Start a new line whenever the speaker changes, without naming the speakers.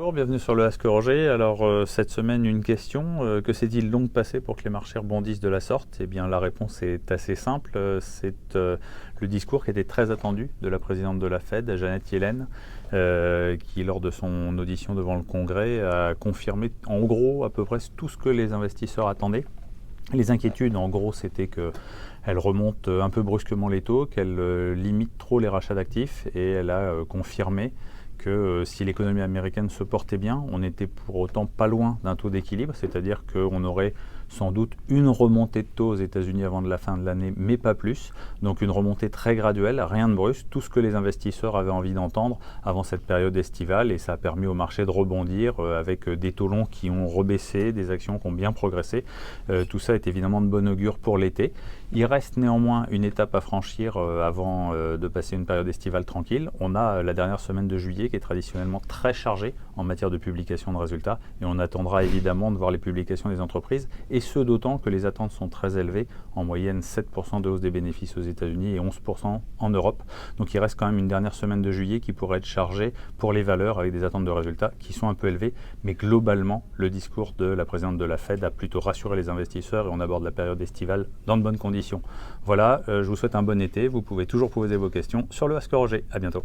Bonjour, bienvenue sur le Ask Roger. Alors cette semaine, une question. Que s'est-il donc passé pour que les marchés rebondissent de la sorte? Eh bien la réponse est assez simple. C'est le discours qui était très attendu de la présidente de la Fed, Janet Yellen, qui lors de son audition devant le Congrès a confirmé en gros à peu près tout ce que les investisseurs attendaient. Les inquiétudes, en gros, c'était qu'elle remonte un peu brusquement les taux, qu'elle limite trop les rachats d'actifs, et elle a confirmé que si l'économie américaine se portait bien, on n'était pour autant pas loin d'un taux d'équilibre, c'est-à-dire qu'on aurait sans doute une remontée de taux aux États-Unis avant de la fin de l'année, mais pas plus. Donc une remontée très graduelle, rien de brusque, tout ce que les investisseurs avaient envie d'entendre avant cette période estivale, et ça a permis au marché de rebondir avec des taux longs qui ont rebaissé, des actions qui ont bien progressé. Tout ça est évidemment de bon augure pour l'été. Il reste néanmoins une étape à franchir avant de passer une période estivale tranquille. On a la dernière semaine de juillet qui est traditionnellement très chargée en matière de publication de résultats, et on attendra évidemment de voir les publications des entreprises, et ce d'autant que les attentes sont très élevées, en moyenne 7% de hausse des bénéfices aux États-Unis et 11% en Europe. Donc il reste quand même une dernière semaine de juillet qui pourrait être chargée pour les valeurs avec des attentes de résultats qui sont un peu élevées, mais globalement le discours de la présidente de la Fed a plutôt rassuré les investisseurs et on aborde la période estivale dans de bonnes conditions. Voilà, je vous souhaite un bon été, vous pouvez toujours poser vos questions sur le Ask Roger. À bientôt.